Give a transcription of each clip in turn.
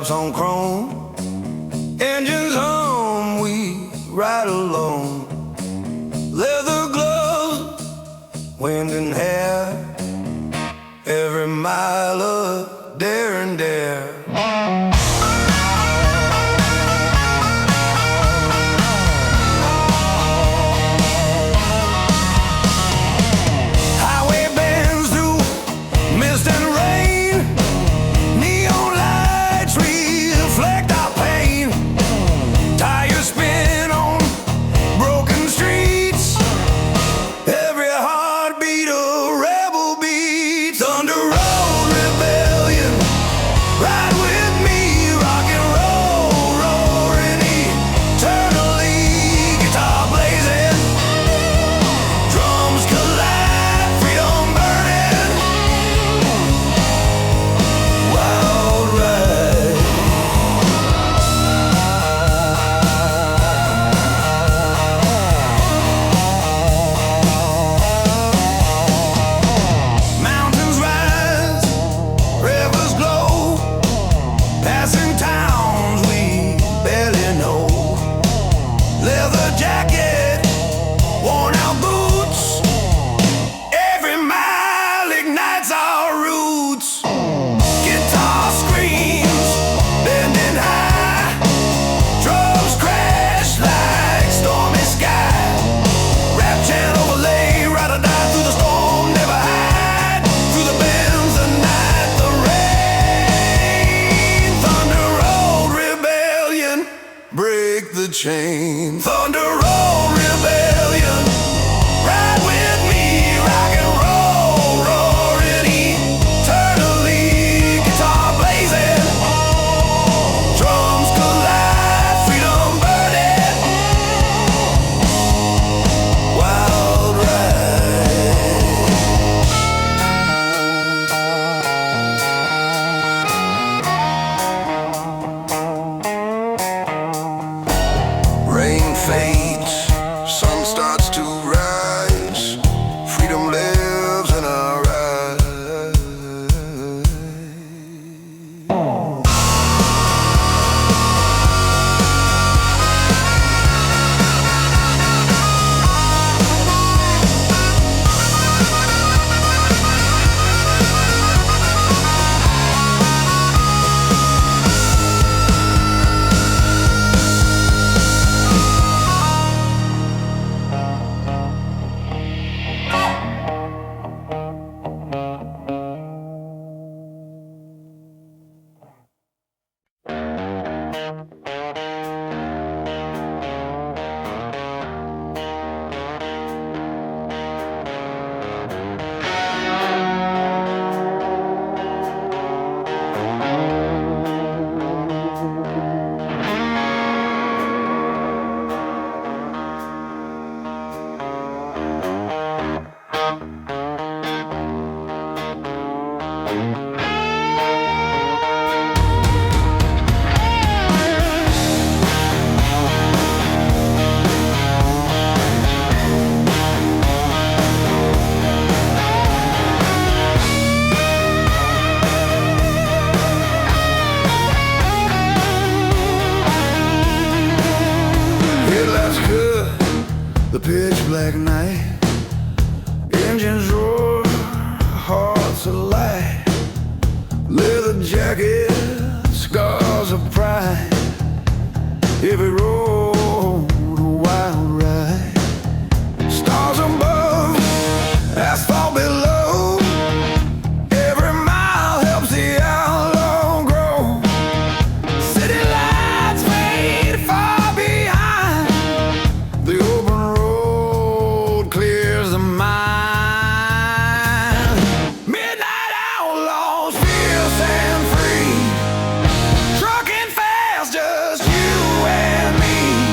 tops on chrome, engines hum, we ride alone. Leather gloves, wind and hair, every mile of dare and dare. Break the chain. Thunder roll rebellion. Ride with me, rock and roll, roaring eternally. Guitar blazing, drums collide, freedom burning. Wild Rain fades, sun starts to rise. Freedom lives in our eyes. Headlights cut the pitch black night. Engines roar, hearts alight. Leather jacket, scars of pride. Every road a wild ride. Stars above, asphalt below. Every mile helps the outlaw grow. City lights fade far behind. The open road clears the mind. Midnight outlaws, fierce and free. Trucking fast, just you and me.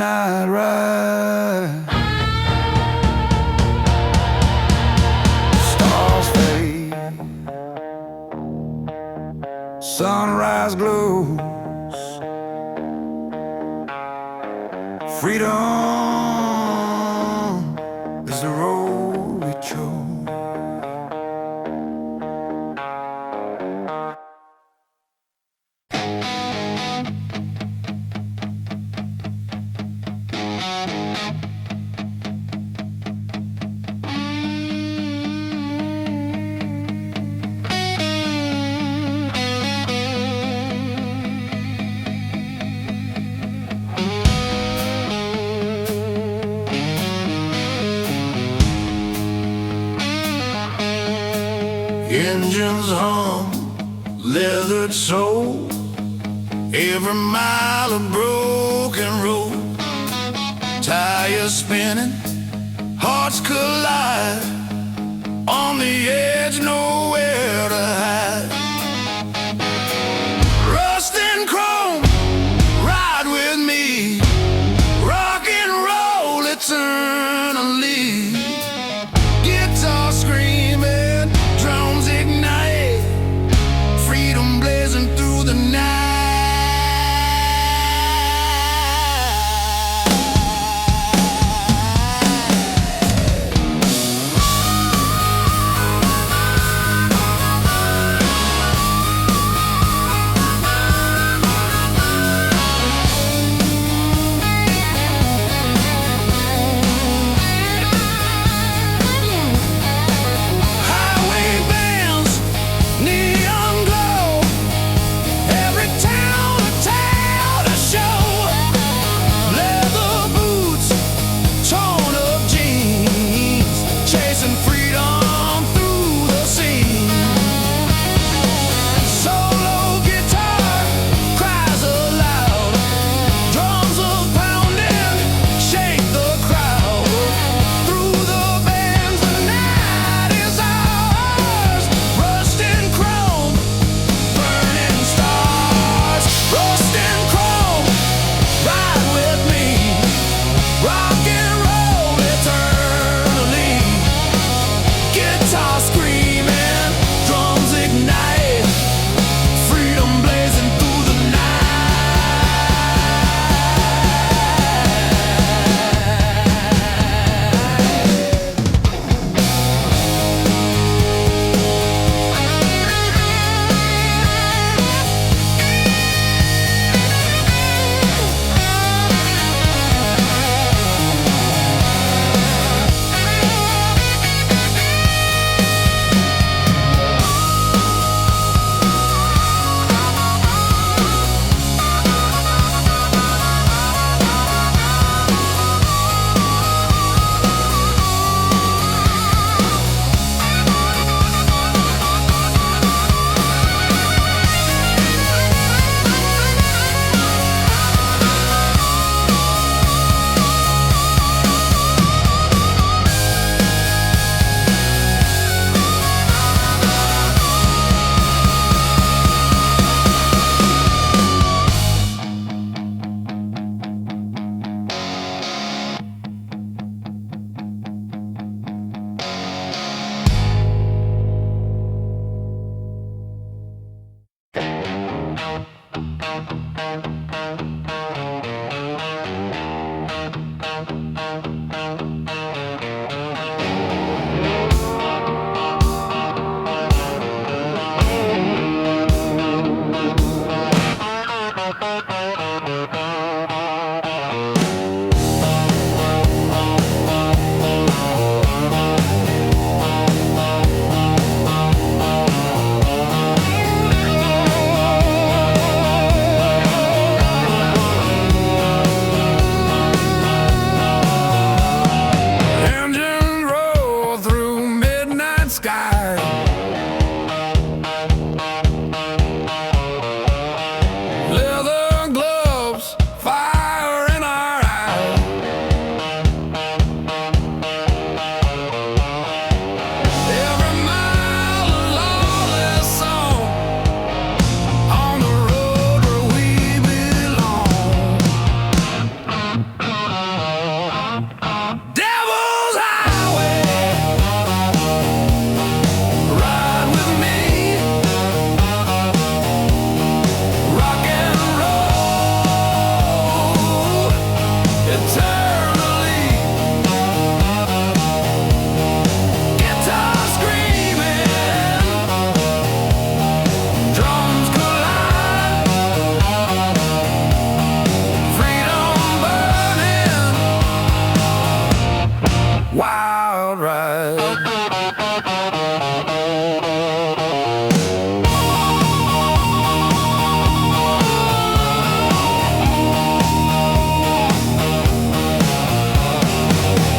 midnight ride. Stars fade, sunrise glows. Freedom is the road we chose. Engines hum, leathered soul, every mile of broken road. Tires spinning, hearts collide, on the edge, nowhere to hide. Rust and chrome, ride with me, rock and roll eternally. Guitar screaming, drums ignite, freedom blazing through the night.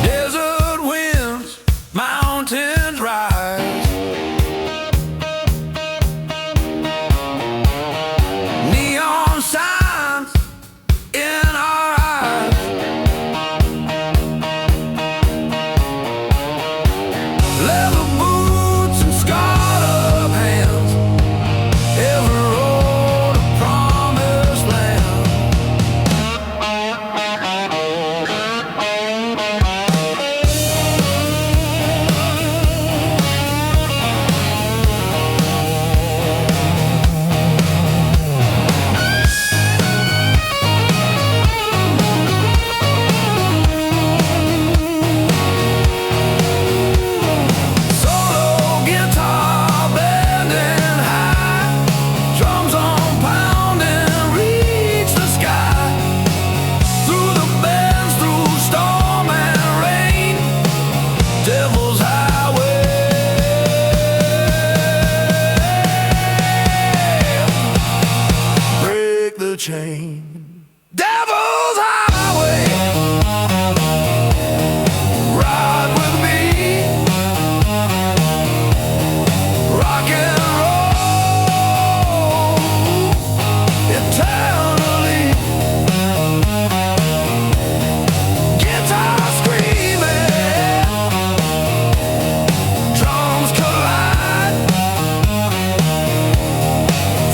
Desert winds, mountains rise, neon signs in our eyes. Leather boots and scarred up hands, every road a promised land. Solo guitar bending high, drums on pounding, reach the sky. Through the bends, through storm and rain, Devil's Highway. Break the chain. Devil's Highway. Ride with me. Rock and roll eternally. Guitar screaming, drums collide,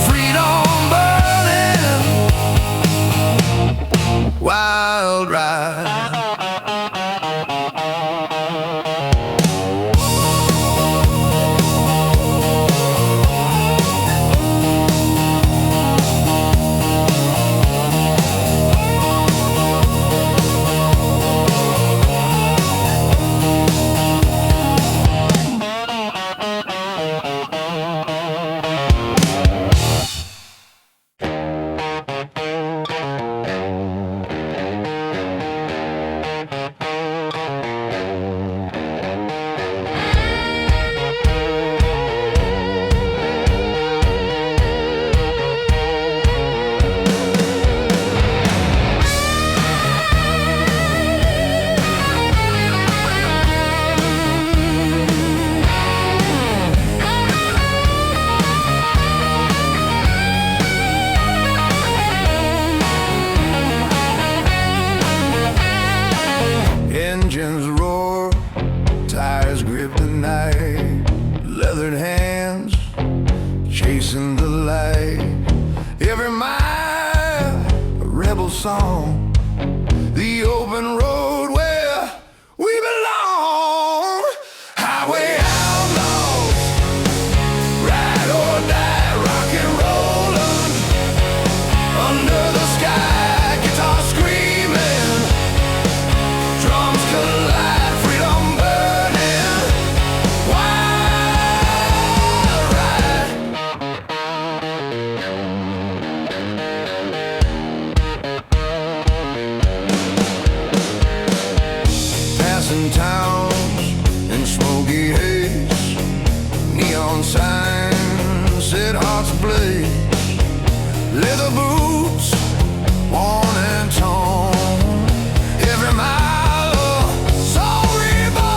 freedom burning, wild ride. Engines roar, tires grip the night, leathered hands chasing the light. Every mile a rebel song, the open road where we belong. Highway outlaws, ride or die, rock and rollin' under the sky, guitar screaming, drums collide, freedom burning, wild ride. Passing towns in smoky haze, neon signs set hearts ablaze. Leather boots, worn and torn, every mile a soul reborn.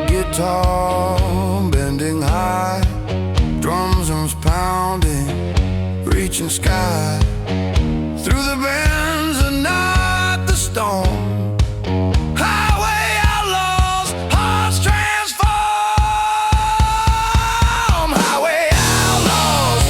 Guitar bending high, drums pounding, reaching sky. Through the bends and not the storm. Highway outlaws, hearts transform. Highway outlaws,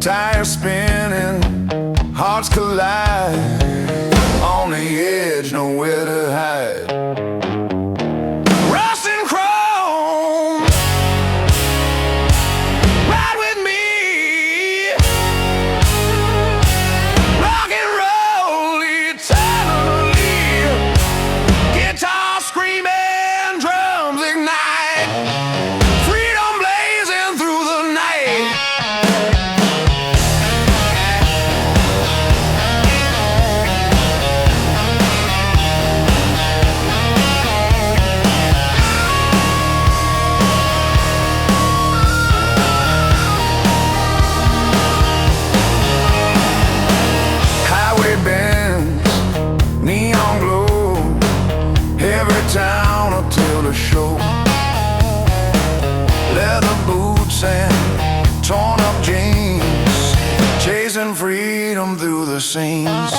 tires spinning, hearts collide. On the edge, nowhere to hide. Rust and chrome, ride with me. Rock and roll eternally. Guitar screaming, drums ignite. Freedom blazing through the night. Neon glow, every town until the show. Leather boots and torn up jeans, chasing freedom through the scenes.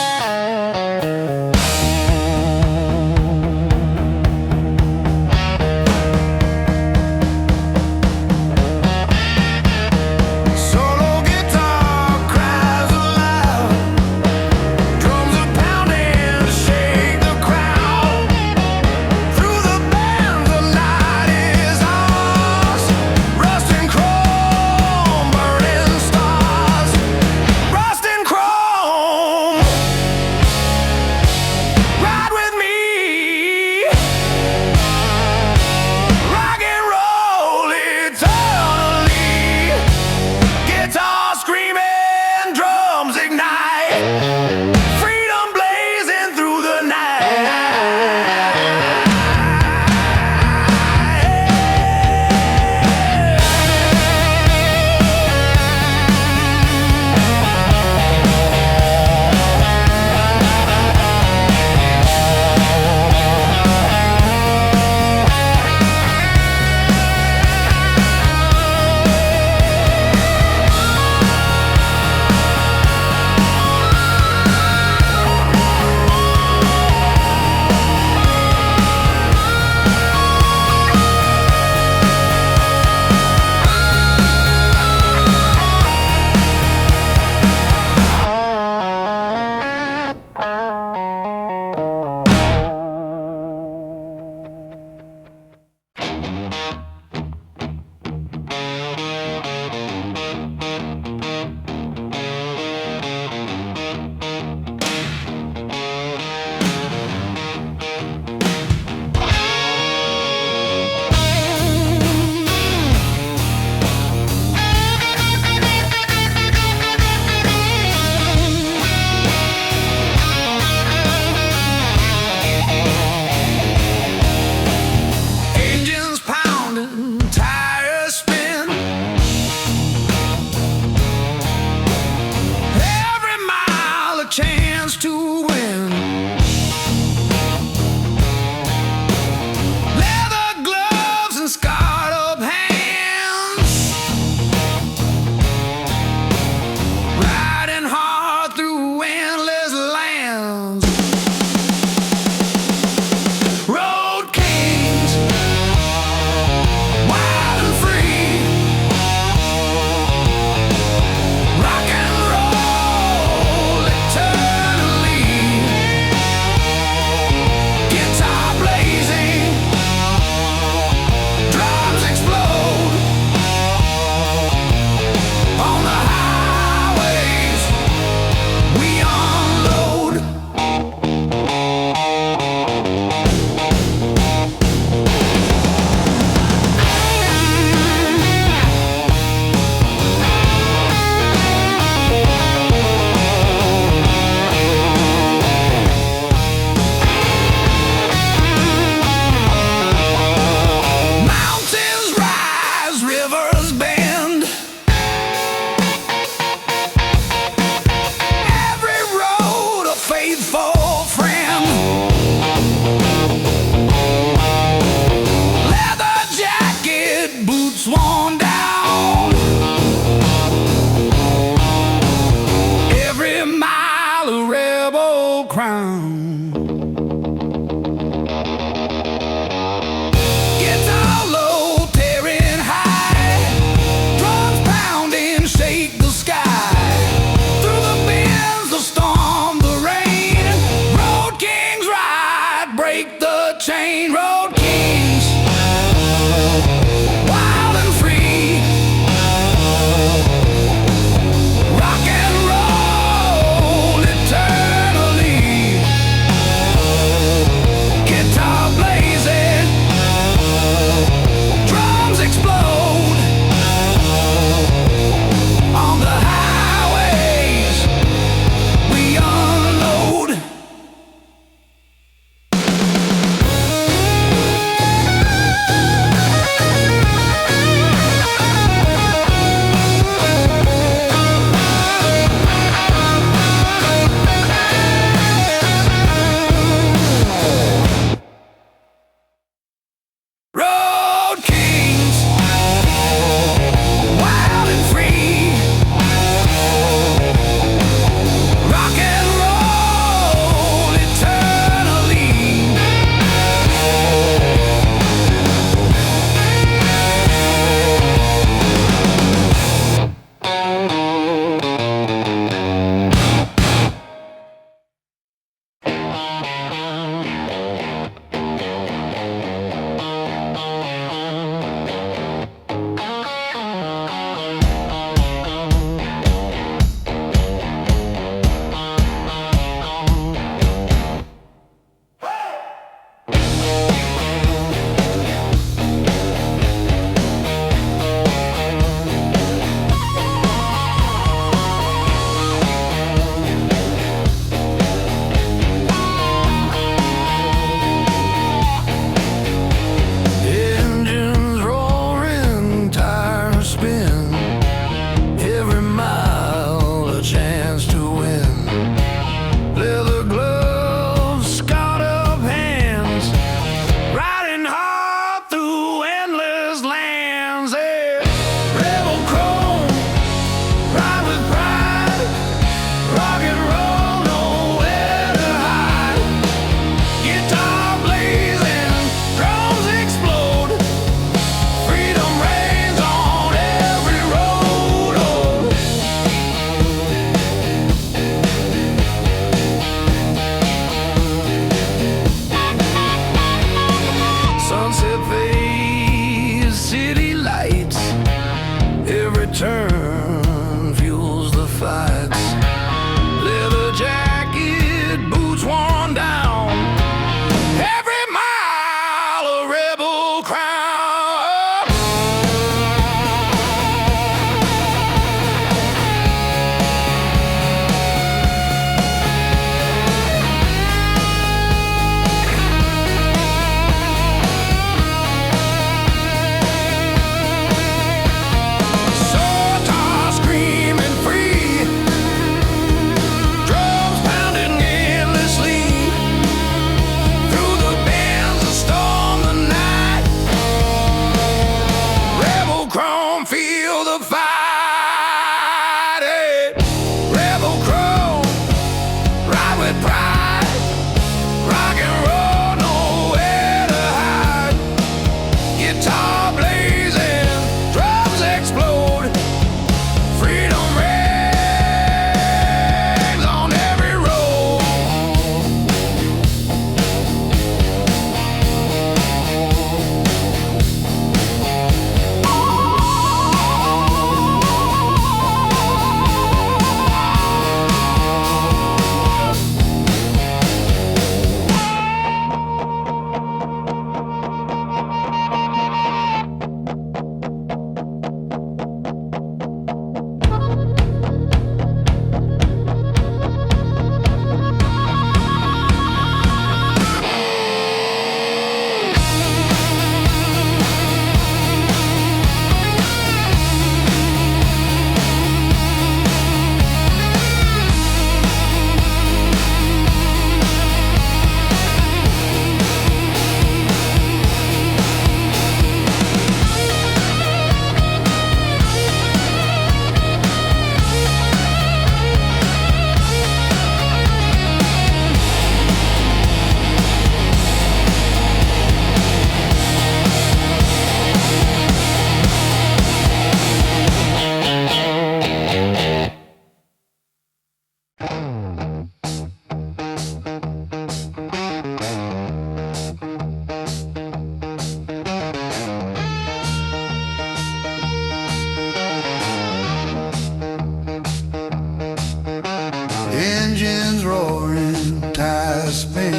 Engines roaring, tires spin,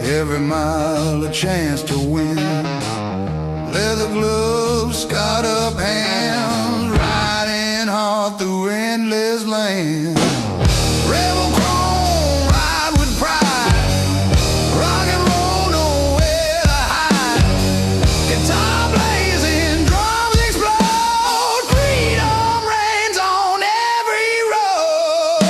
every mile a chance to win. Leather gloves, scarred up hands, riding hard through endless land. Rebel chrome, ride with pride, rock and roll, nowhere to hide. Guitar blazing, drums explode, freedom reigns on every road.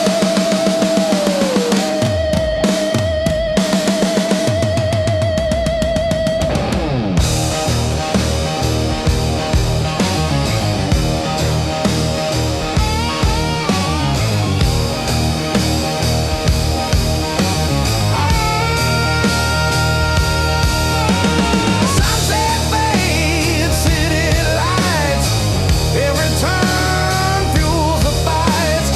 Sunset fades, city lights, every turn fuels the fights.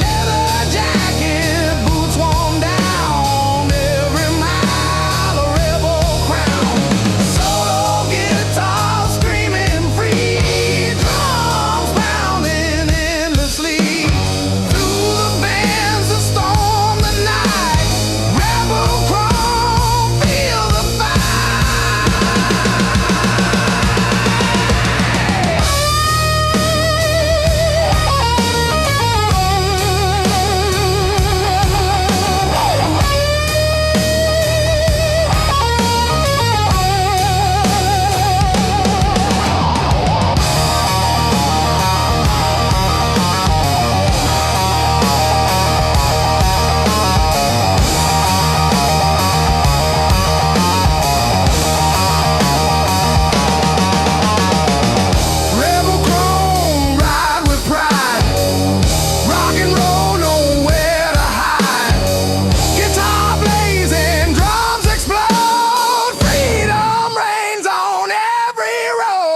Leather jacket, boots worn down, every mile a rebel crown. Solo guitar screaming free, drums pounding endlessly. Through the bands that storm the night, rebel chrome, feel the fight. Rebel chrome, ride with pride, rock and roll, nowhere to hide. Guitar blazing, drums explode, freedom reigns on every road.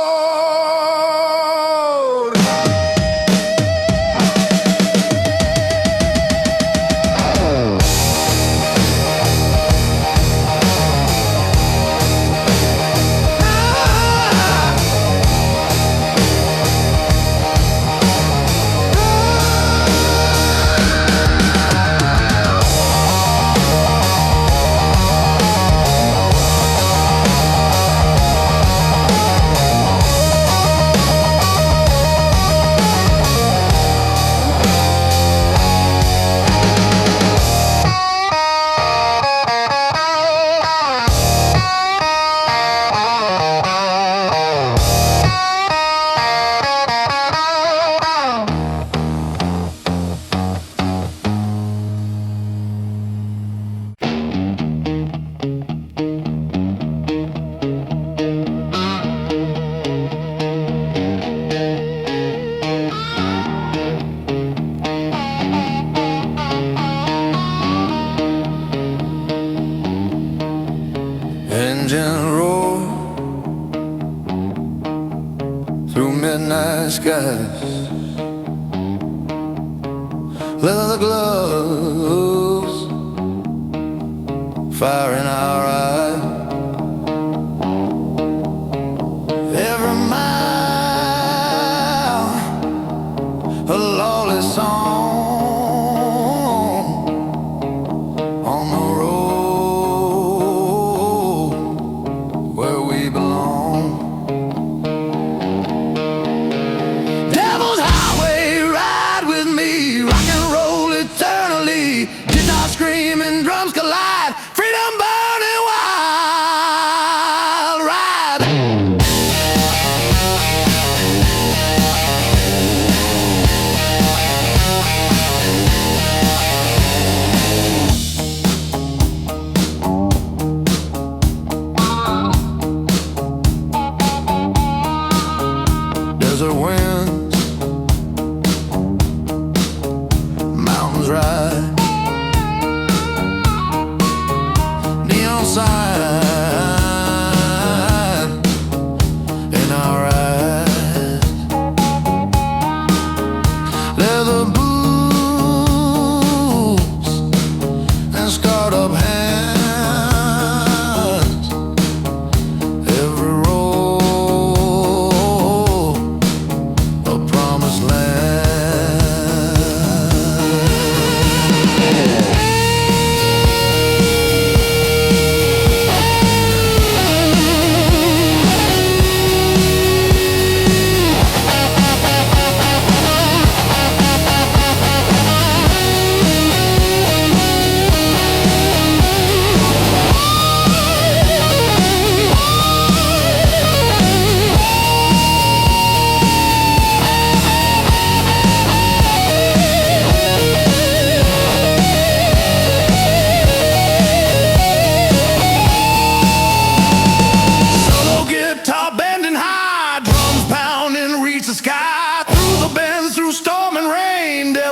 Engine roar through midnight skies. Leather gloves, fire in our eyes. Every mile a lawless song on the road where we belong. Devil's highway, ride with me, rock and roll eternally. Guitar screaming, drums collide, freedom burning wide.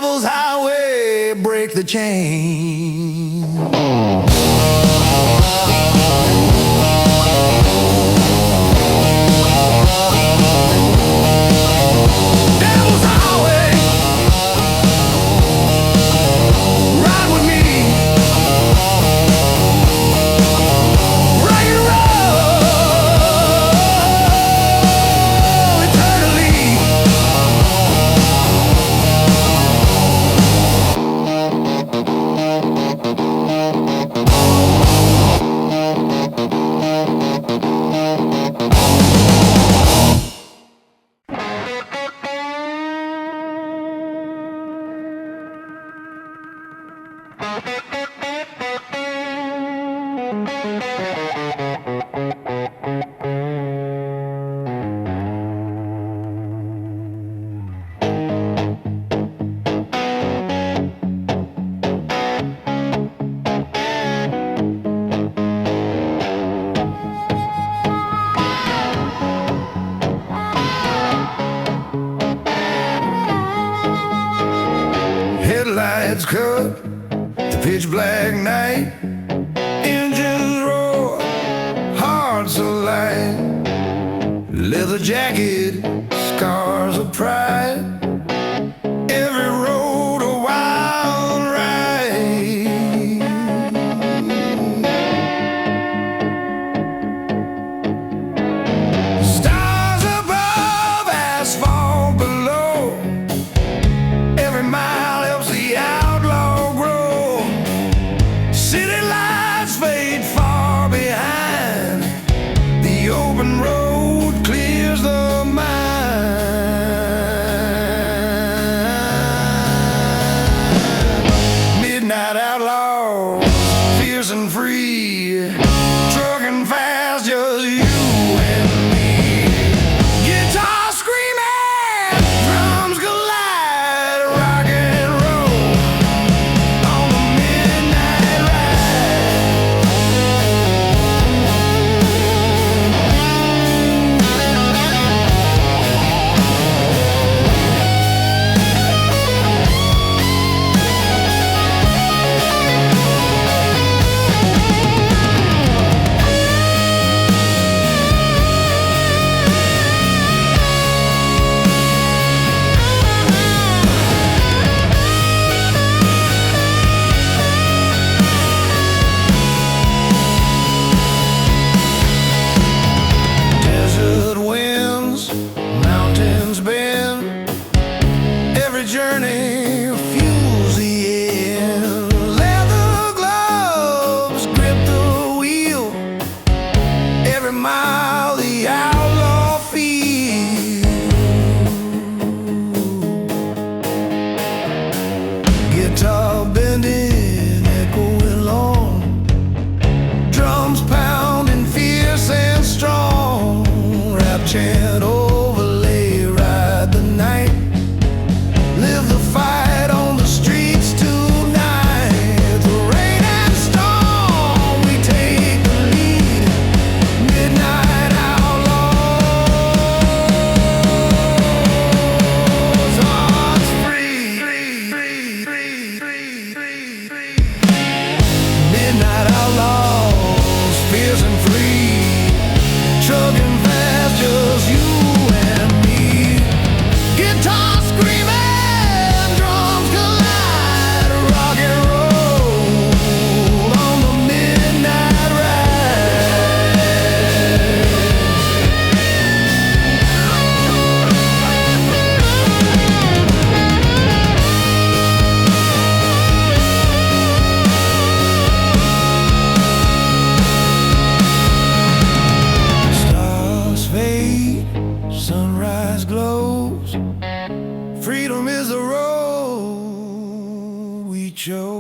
Devil's highway, break the chain. Devil's highway, ride with me. Rock and roll eternally. Headlights cut the pitch black night. Engines roar, hearts alight. Leather jacket, scars of pride. Every road a wild ride. Stars above, asphalt below. Every mile helps the outlaw grow. City lights fade far behind. The open road clears the mind. Midnight outlaws, fierce and free. Trucking fast, just you and me. Guitar screaming, drums collide. Rock and roll on the midnight ride. Desert winds, mountains bend. Every journey fuels the end. Leather gloves grip the wheel. Every mile the outlaw feels. Guitar bending, echoing long. Drums pounding fierce and strong. Rap chant overlay, ride the night. Live the fight on the streets tonight. The rain and storm, we take the lead. Midnight outlaws, hearts free. Midnight outlaws, fierce and free. Chugging fast, just you and me. Guitar screaming, drums collide. Rock and roll on the midnight ride. Stars fade, sunrise glows. Freedom is the road we chose.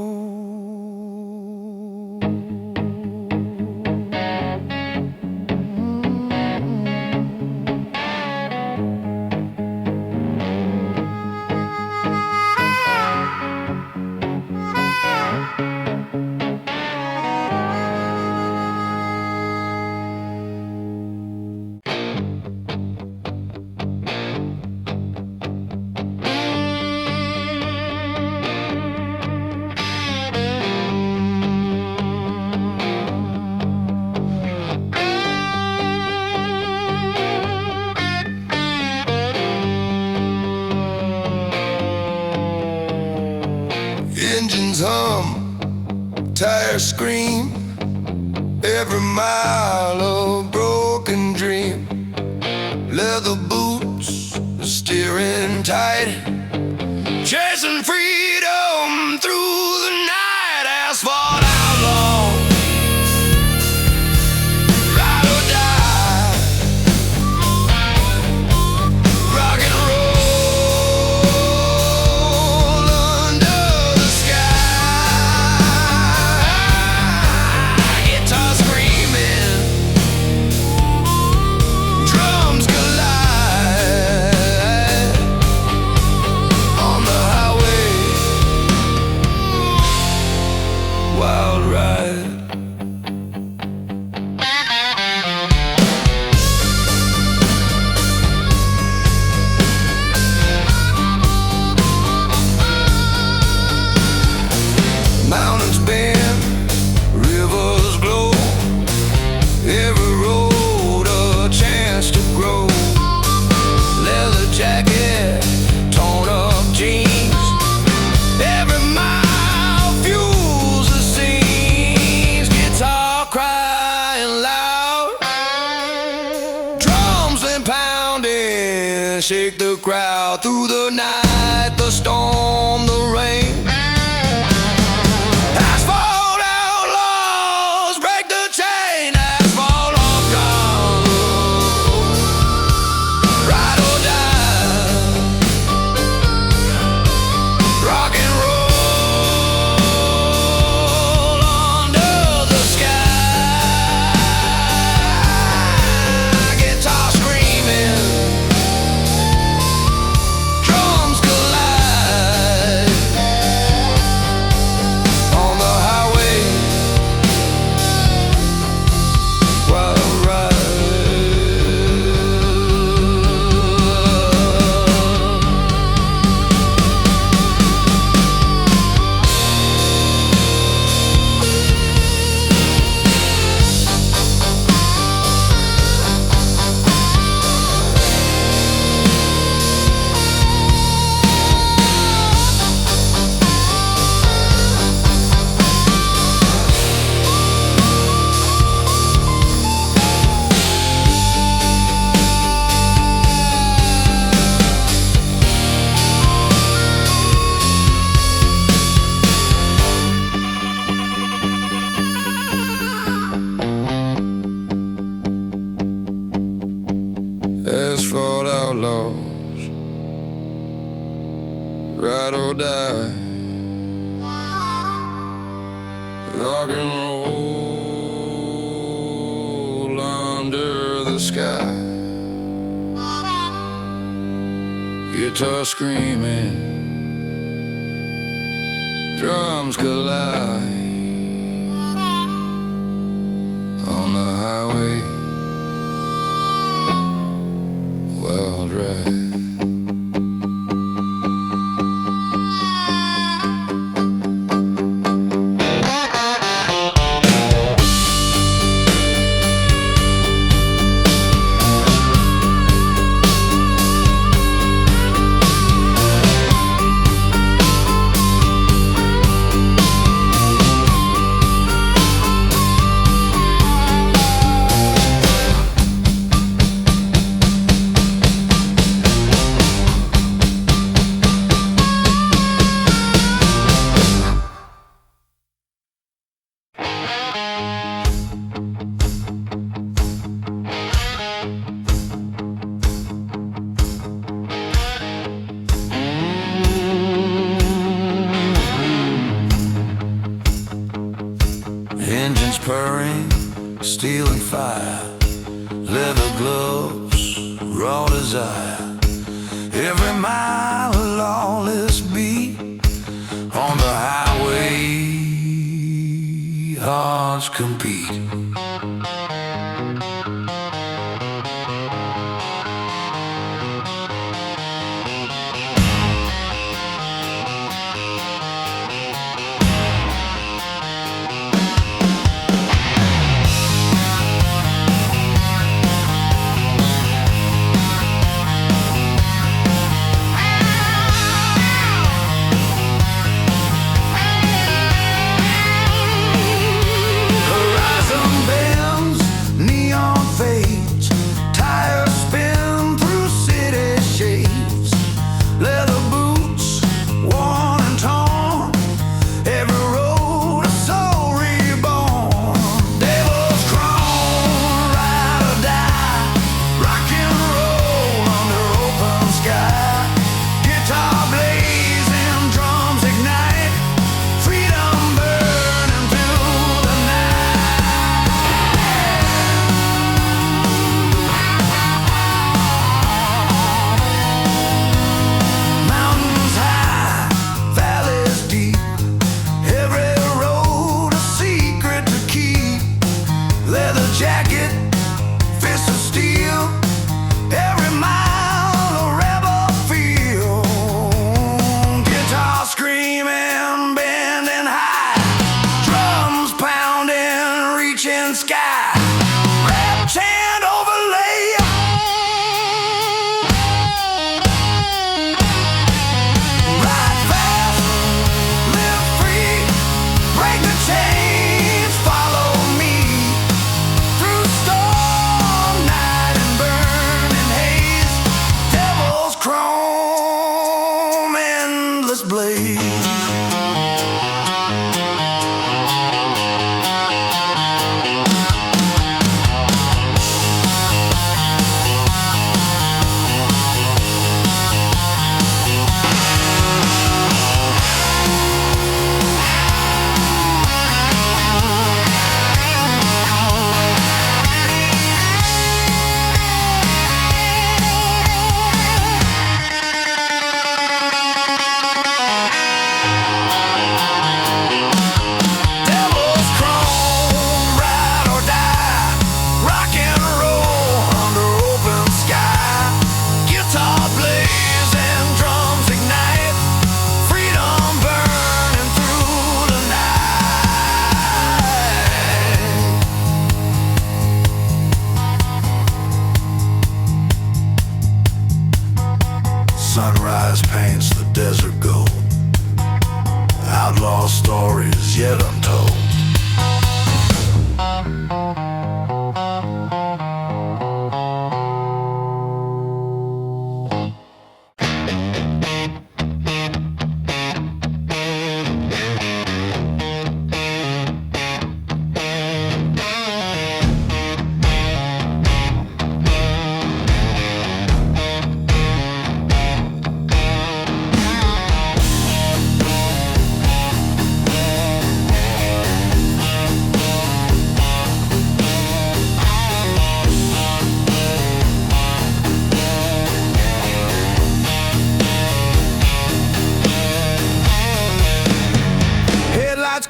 Engines hum, tires scream, every mile a broken dream. Leather boots, steering tight, chasing freedom through the night. Asphalt outlaw, ride or die, rock and roll under the sky. Guitar screaming, drums collide on the highway, wild ride. Mountains bend, rivers glow, every road a chance to grow. Leather jacket, torn up jeans, every mile fuels the scenes. Guitar crying loud, drums and pounding, shake the crowd through the night, the storm, the rain. Asphalt outlaws break the chain. Asphalt outlaws, ride or die, rock and roll under the sky. Guitar screaming, drums collide on the highway, wild ride. Asphalt outlaws, ride or die, rock and roll under the sky. Guitar screaming, drums collide on the highway, wild ride. Engines purring, steel and fire, leather gloves, raw desire. Every mile a lawless beat on the highway, hearts compete. Sunrise paints the desert gold. Outlaw stories yet untold.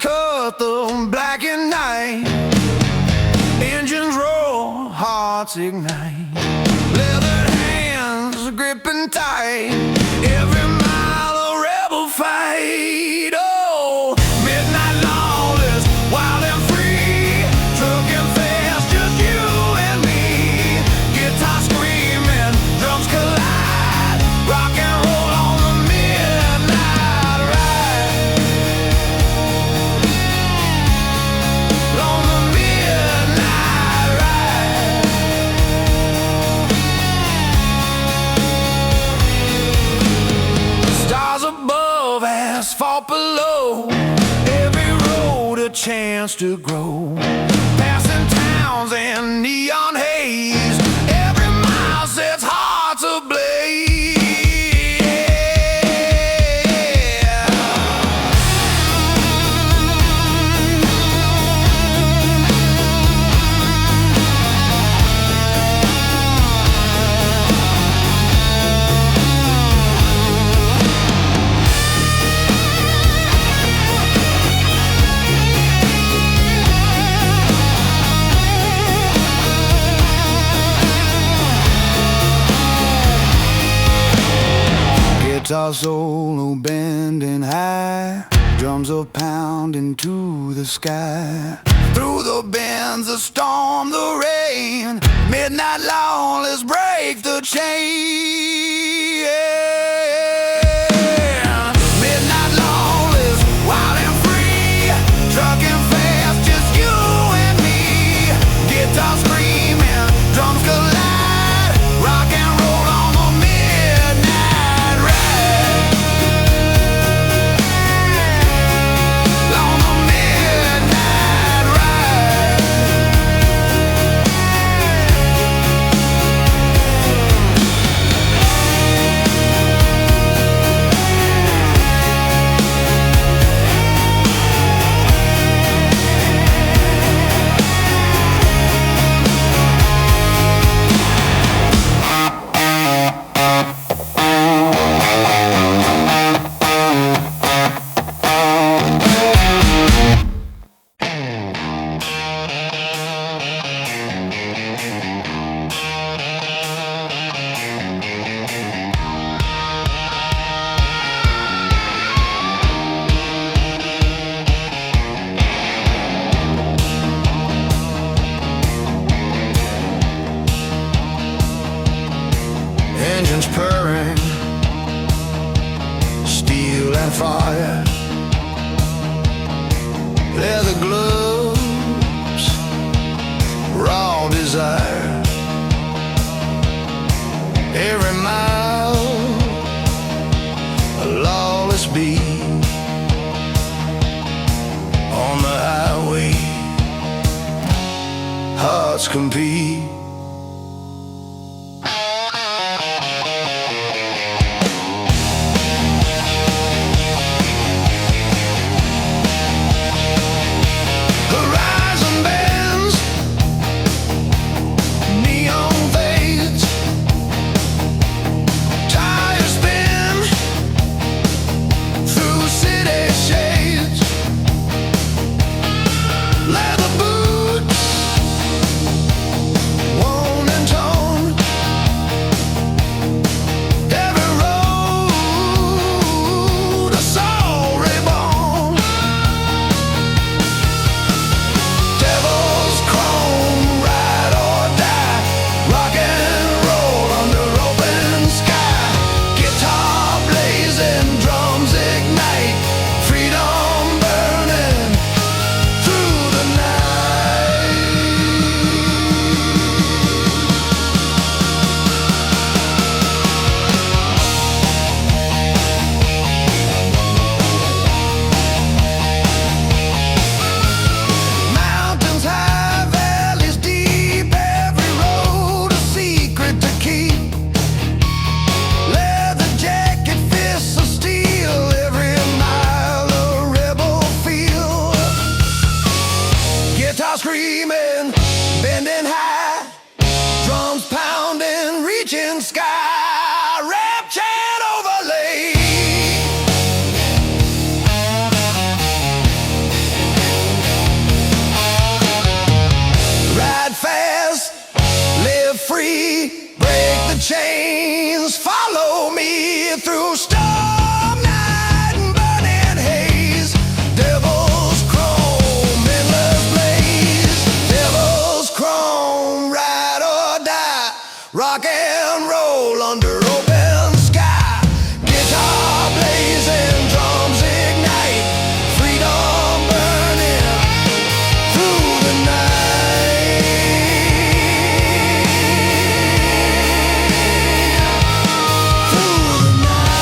Cut the black and night, engines roar, hearts ignite, leathered hands gripping tight, every mile a rebel fight. Oh, midnight lawless, wild and free, trucking fast, just you and me, guitar screaming, drums collide, rock and roll on the midnight ride. On the midnight ride. Stars above, asphalt below, every road a chance to grow. Passing towns and neon haze, every mile sets hearts ablaze. Guitar solo bending high, drums are pounding to the sky. Through the bends, the storm, the rain, midnight lawless break the chain. Midnight lawless, wild and free, trucking fast, just you and me. Guitar screaming, drums collide, rock and roll on the midnight ride. On the midnight ride. Engines purring, steel and fire, leather gloves, raw desire. Every mile, a lawless beat, compete. Horizon bends, neon fades, tires spin through city shades, leather boots, worn and torn, every road a soul reborn. Devil's chrome, ride or die, rock and roll under open sky, guitar blazing, drums ignite, freedom burning through the night. Mountains high, valleys deep, every road a secret to keep. Leather jacket, fists of steel, every mile a rebel feel. Guitar screaming, bending high, drums pounding, reaching sky, rap chant overlay. Ride fast, live free, break the chains, follow me through storm night and burning haze. Devil's chrome, endless blaze, devil's chrome, ride or die, rock and roll under open sky, guitar blazing, drums ignite, freedom burning through the night. Through the night.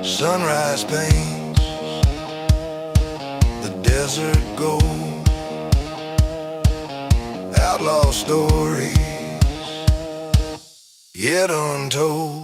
Sunrise paints the desert gold, outlaw stories yet untold.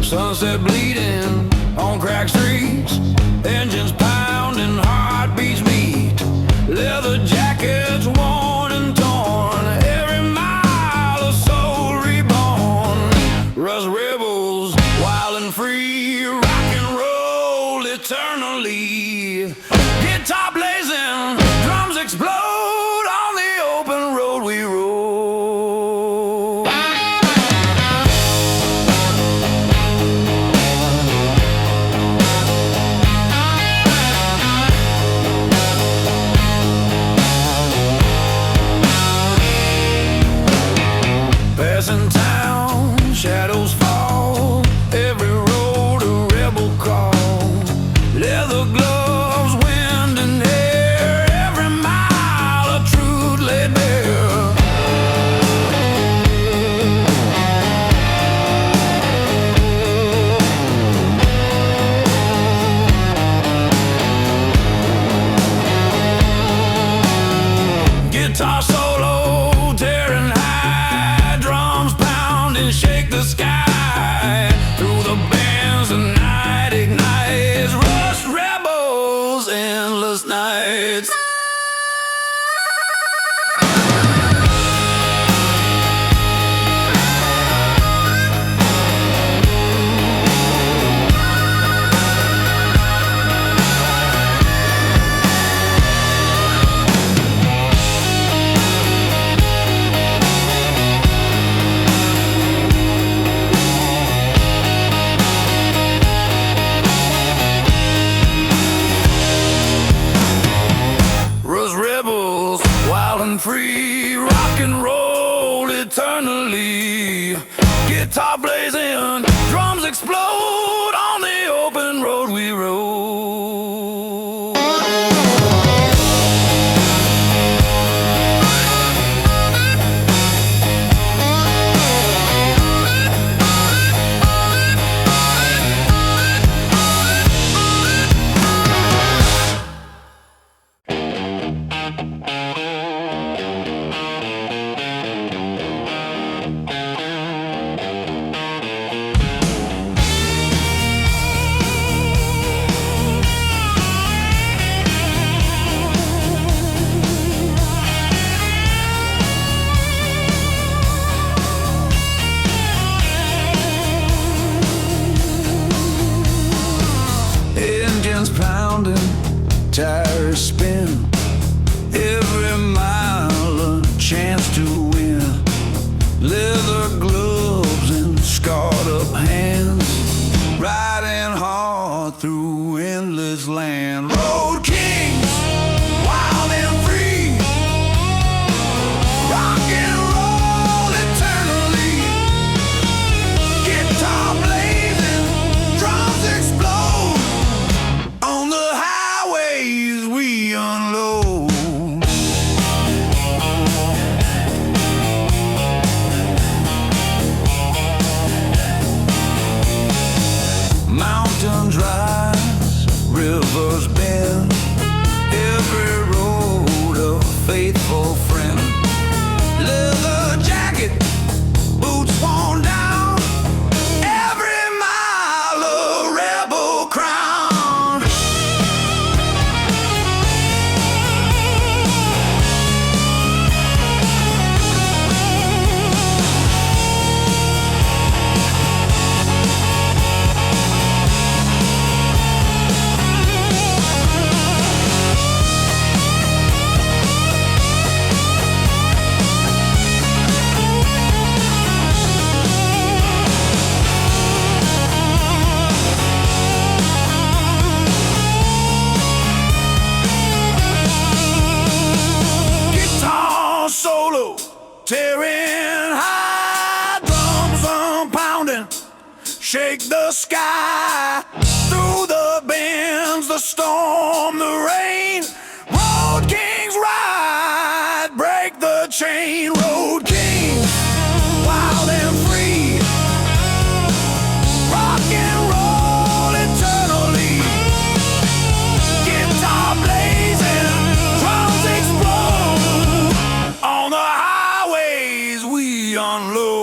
Sunset bleeding on cracked streets, engines pounding, heartbeats beat, leather jackets worn and torn, every mile a soul reborn. Rust rebels, wild and free, rock and roll eternally, guitar blazing, drums explode on the open road we roll. Passing town, shadows fall, every road a rebel call, leather gloves, Engines pounding, tires spin, every mile a chance to win. Leather gloves and scarred up hands, riding hard through endless land. Road kings, wild and free, rock and roll eternally. Guitar blazing, drums explode, on the highways we unload. Mountains rise, rivers bend, every road a faithful friend. Leather jacket, boots worn down, every mile a rebel crown. Solo, tearing high, drums pounding, shake the sky. Through the bends, the storm, the rain. Road kings ride, break the chain. Road kings, wild and free, rock and roll eternally. Guitar blazing, drums explode, on the highways we unload.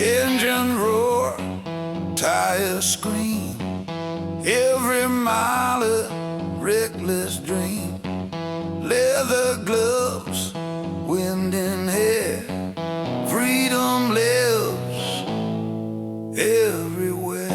Engine roar, tires scream, every mile a reckless dream. Leather gloves, wind in hair, freedom lives everywhere.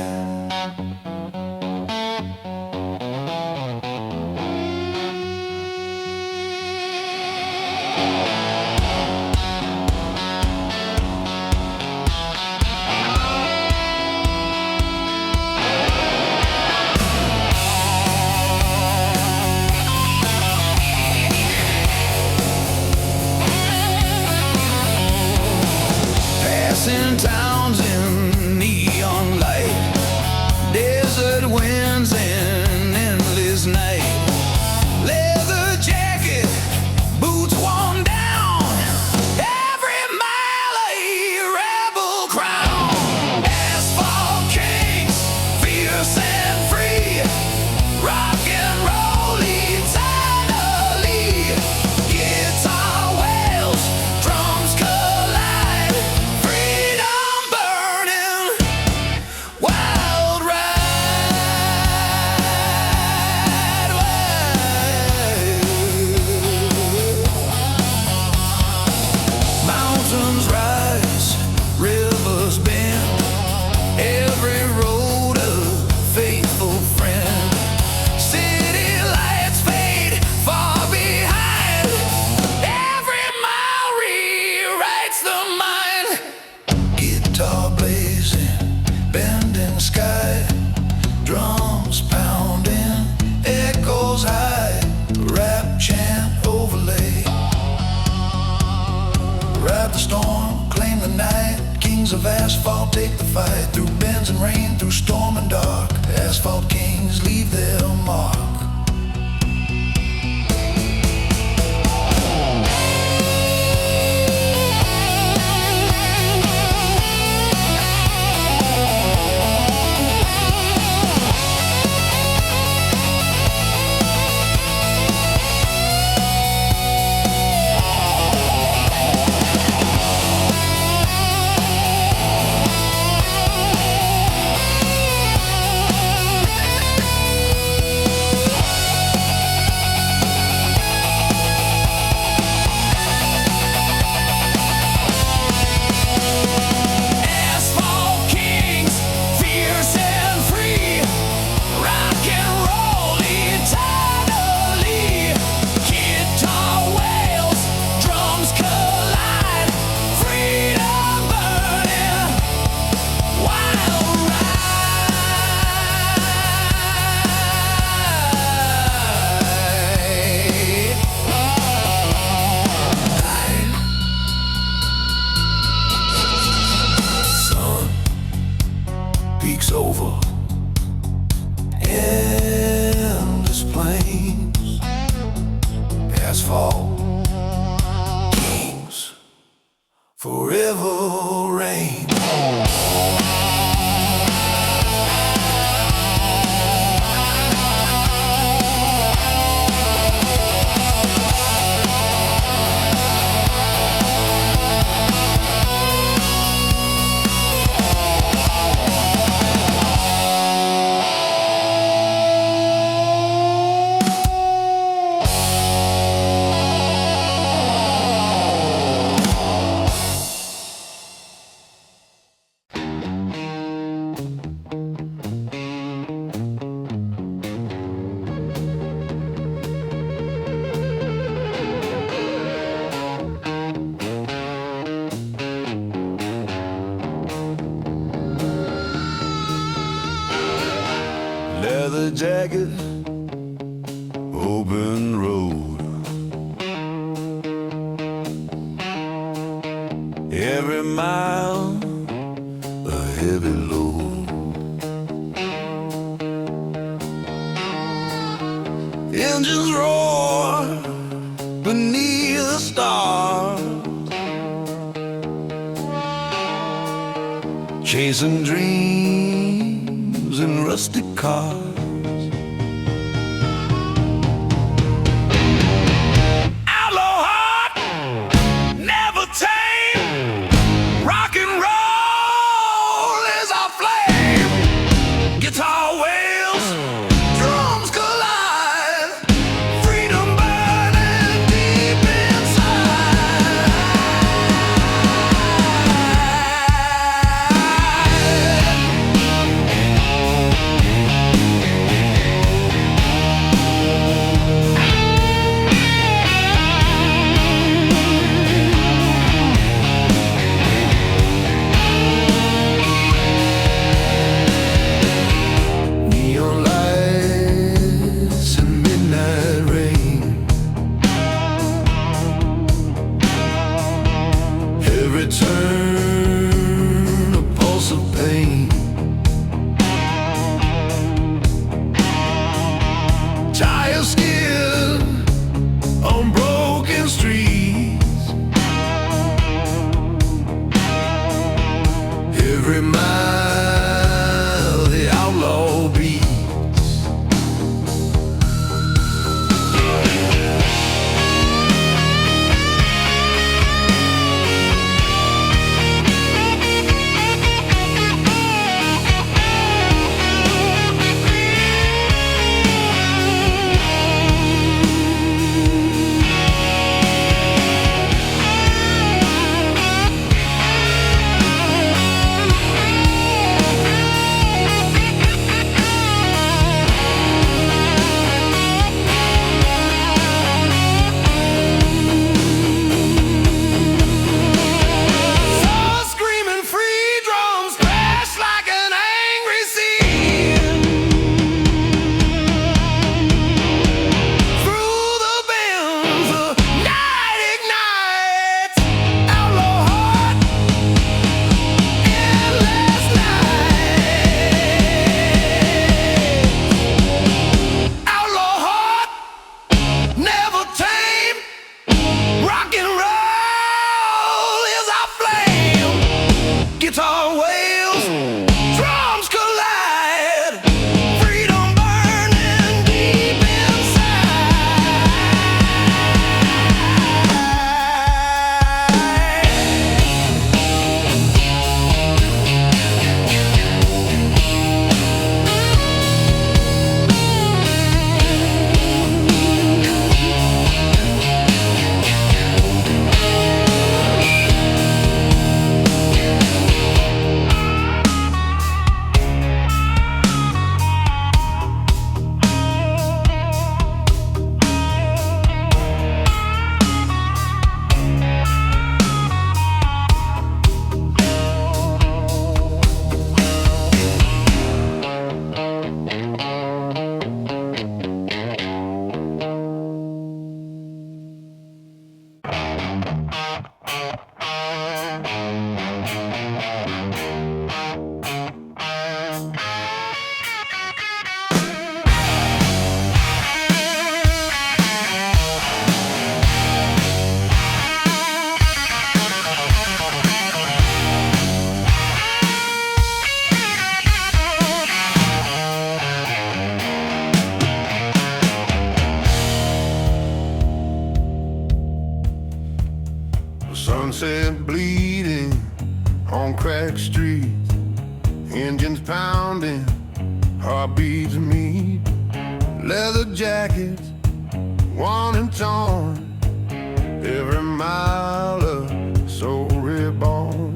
Passing towns in neon light, desert winds and endless night. Leather jacket, boots worn down, every mile a rebel crown. Asphalt kings, fierce and free, rock and roll eternally. Guitar wails, drums collide, freedom burning, wild ride. Mountains rise, rivers bend, every road a faithful friend. City lights fade far behind, every mile rewrites the mind. Guitar blazing, bending sky, drums pounding, echoes high, rap chant overlay. Ride the storm, claim the night, kings of asphalt take the fight. Through bends and rain, through storm and dark, asphalt kings leave their mark. jagged open road. Every mile a heavy load. Engines roar beneath the stars, chasing dreams in rusty cars. Outlaw heart, never tame. Rock and roll is our flame. Guitar wails, drums collide. Freedom burning deep inside. Neon lights and midnight rain. Every turn a pulse of pain. Tire skid on broken streets. Every mile the outlaw beats. Screaming free drums crash like an angry sea. Through the bends, the night ignites. Outlaw heart, endless night. Outlaw heart, never tame. Rock and roll is our flame. Guitar wails, drums collide. Freedom burning deep sunset bleeding on cracked streets. Engines pounding, heartbeats meet. Leather jackets, worn and torn. Every mile of soul reborn.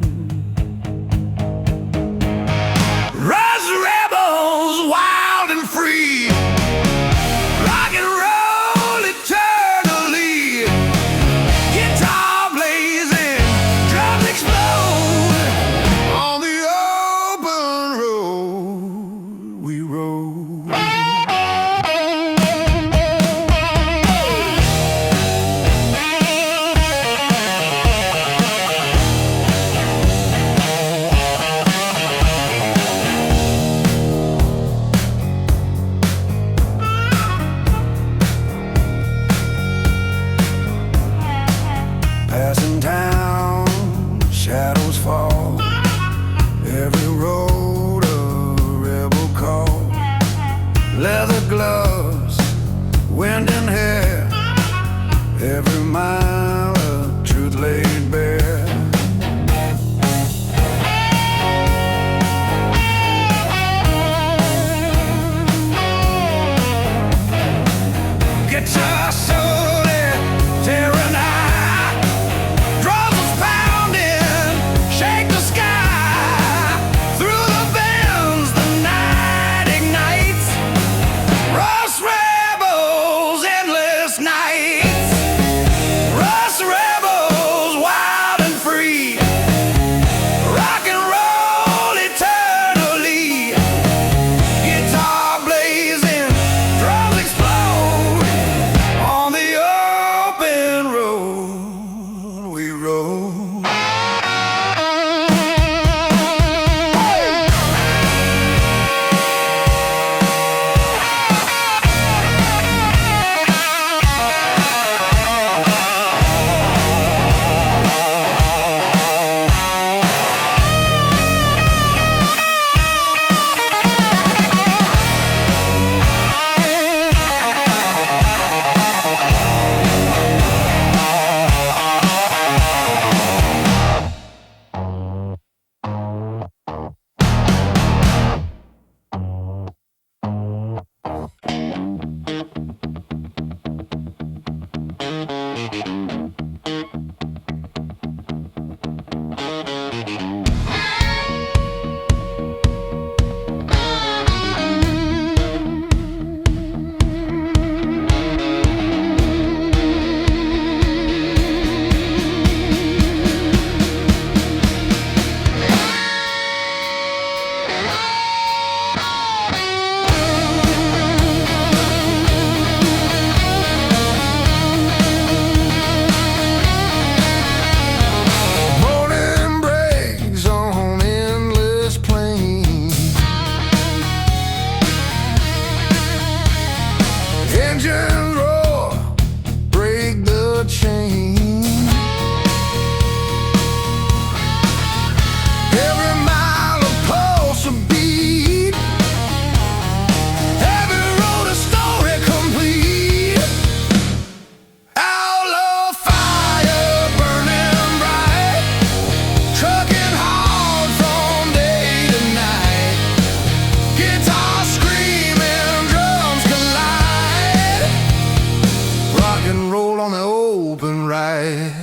Rise rebels, wild and free. Rock and roll eternally. Guitar blazing, drums explode. On the open road we rode. leather gloves, wind in hair, every mile of truth laid bare. Guitar solo, tearing high, drums pounding, shake the sky. Through the bends, the night ignites. Rust rebels, endless nights. Rust rebels, wild and free. Rock and roll eternally. Guitar blazing, drums explode. On the open road we rode. Engines roar, break the chain. Every mile a pulse, a beat. Every road a story complete. Outlaw fire burning bright, trucking hard from day to night. Guitar screaming, drums collide. Rock and roll on the open ride.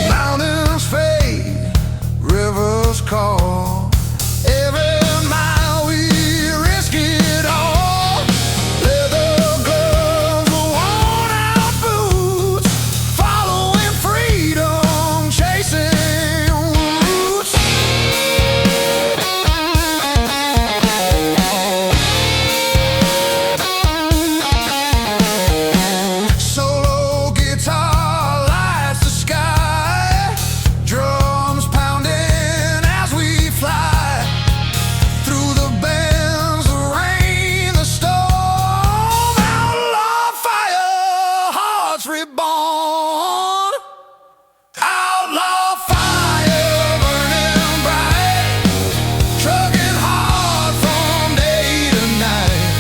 Mountains fade, rivers call. Every mile we risk it all. Leather gloves, worn out boots, following freedom, chasing roots. Solo guitar lights the sky, drums pounding as we fly. Through the bends, the rain, the storm. Outlaw fire, hearts reborn. Outlaw fire burning bright, trucking hard from day to night.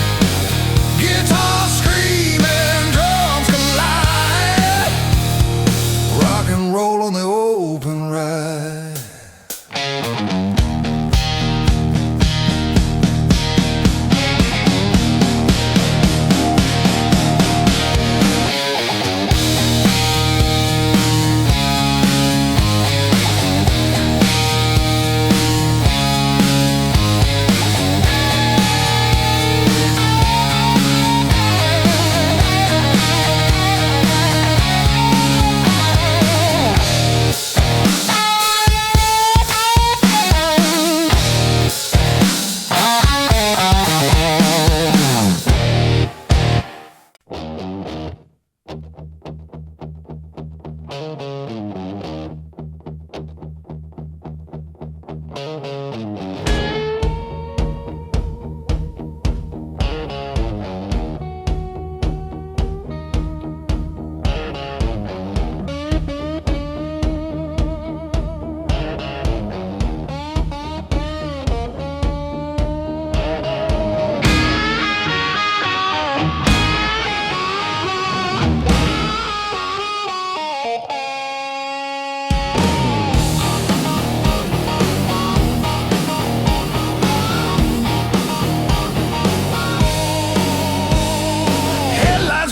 Guitar screaming, drums collide. Rock and roll on the open ride.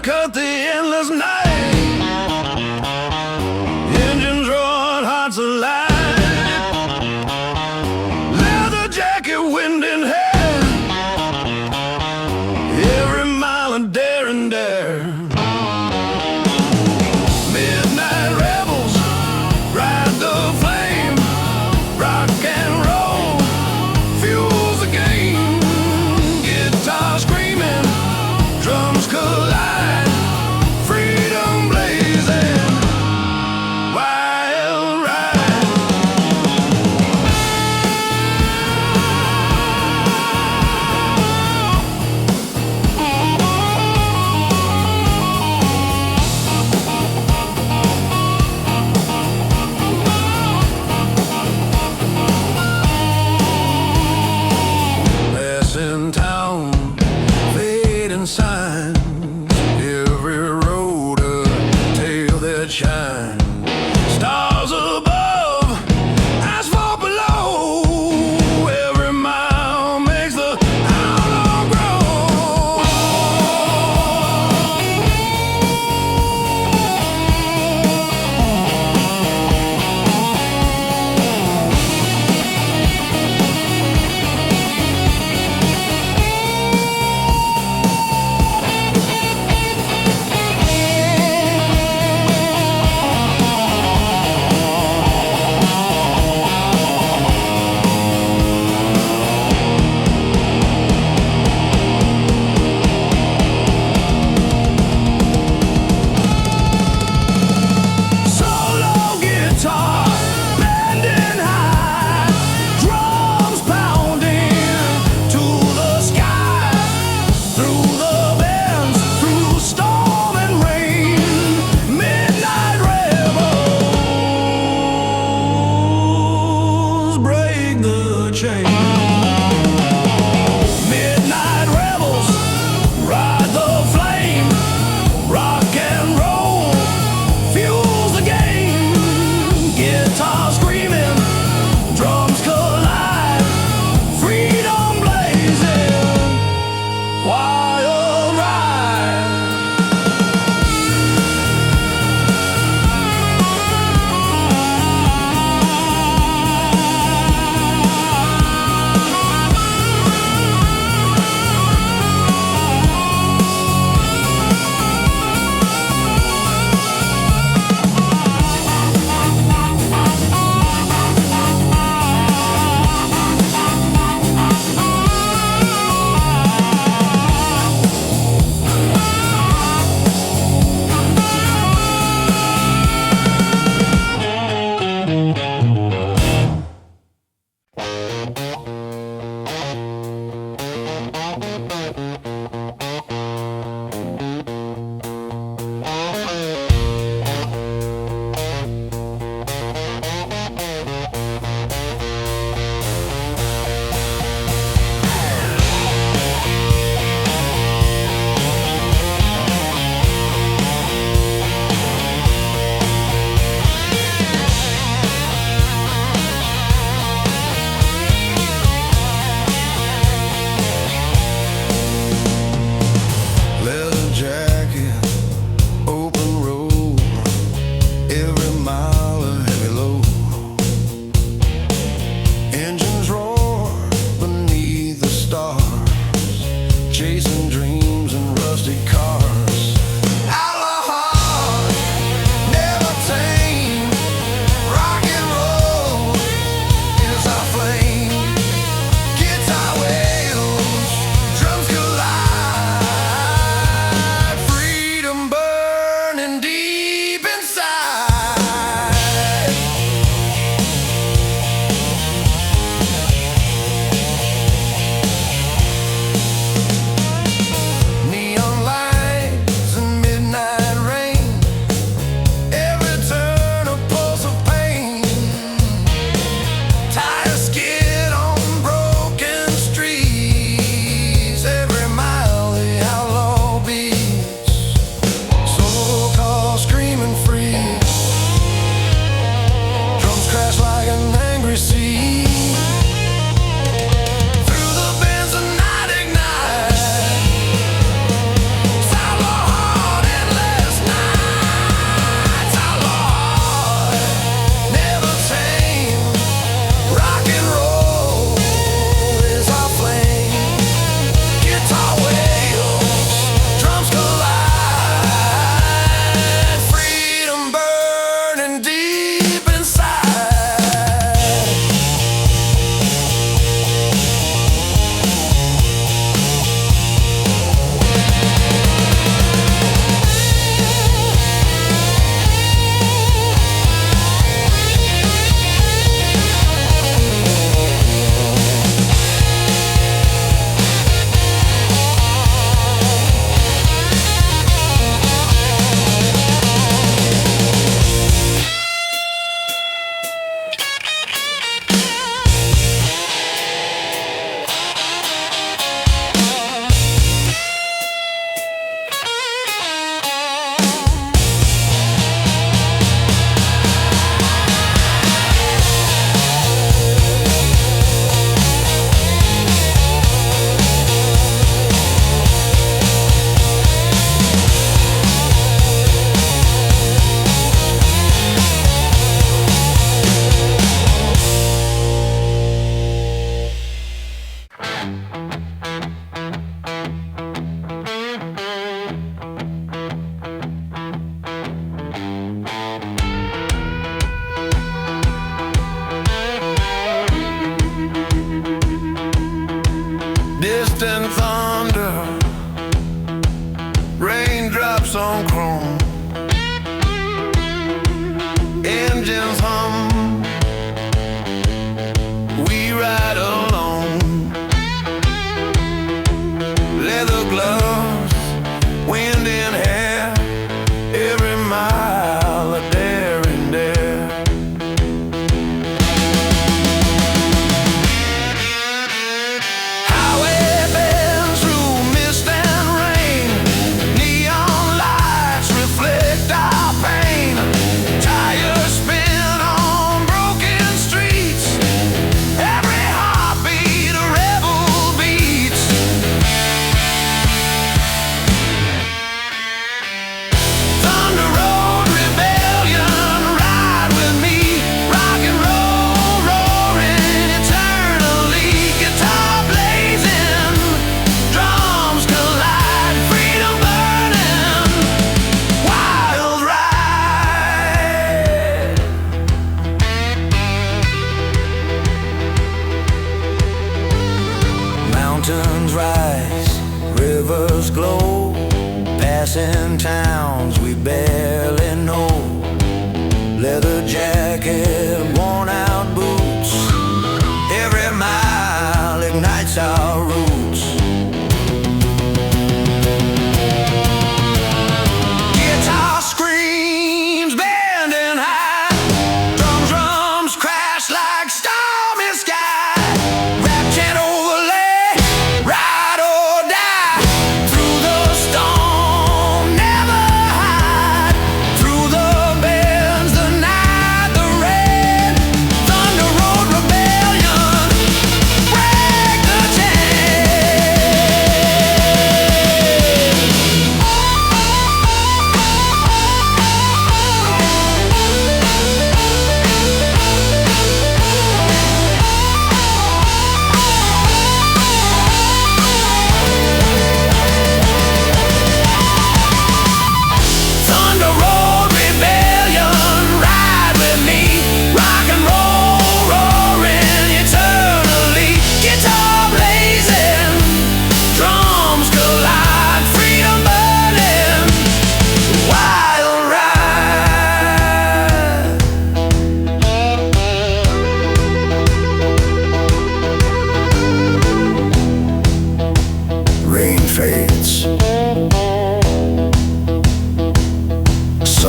Cut the endless night, engines roaring, hearts alive, leather jacket, wind in hair, every mile a dare and dare. Midnight rebels ride the flame, rock and roll fuels the game, guitar screaming, drums collide. In town, fading signs, every road a tale that shines. Stars above, asphalt below, every mile makes the outlaw grow.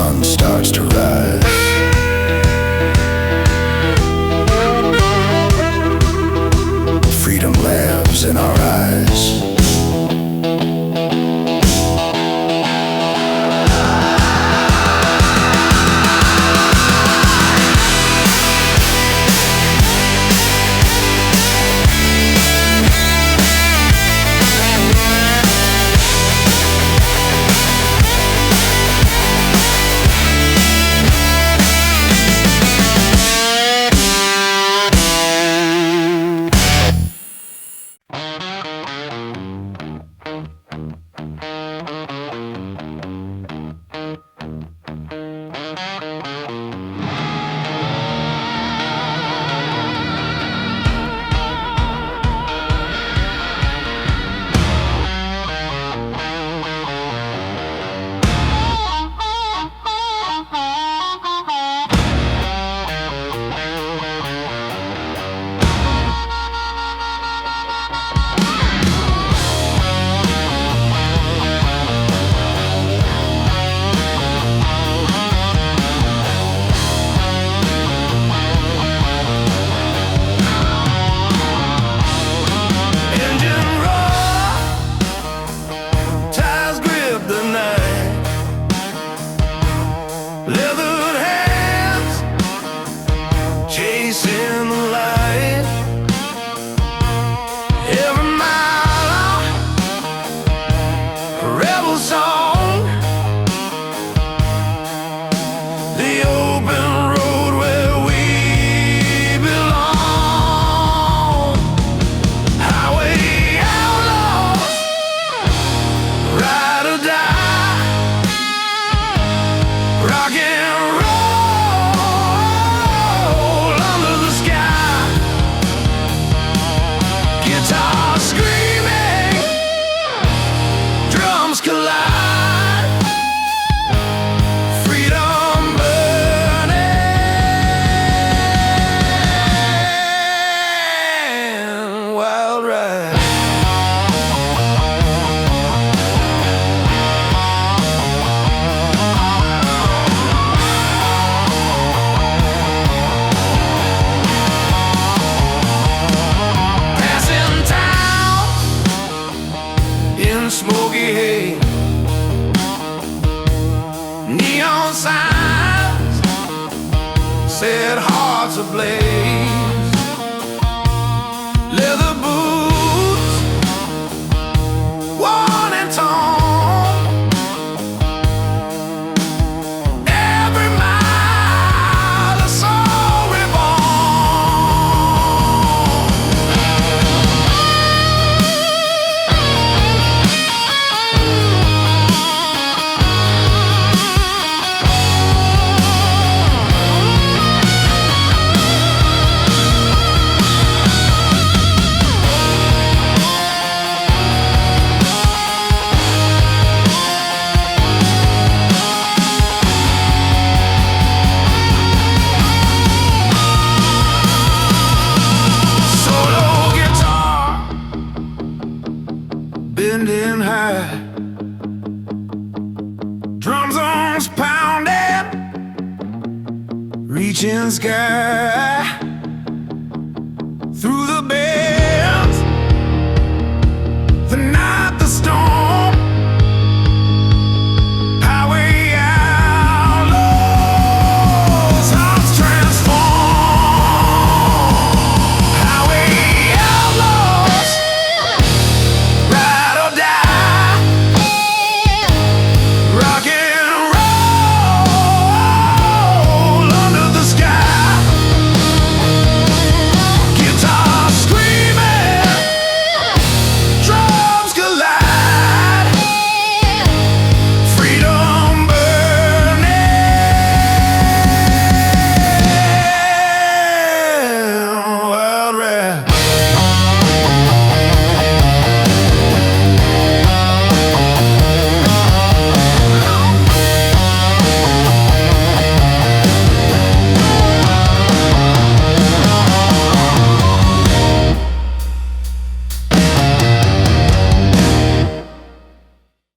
sun starts to rise. Freedom lives in our eyes. Leathered hands chasing the light. Every mile a rebel song. The open road where we belong. Highway outlaws, ride or die. Rock and roll under the sky. Guitar screaming, drums collide. Freedom burning, wild ride. Smoky hay, neon signs set hearts ablaze. Leather boots, worn and torn. Every mile a soul bending high, drum zones pounding, reaching sky through the bay.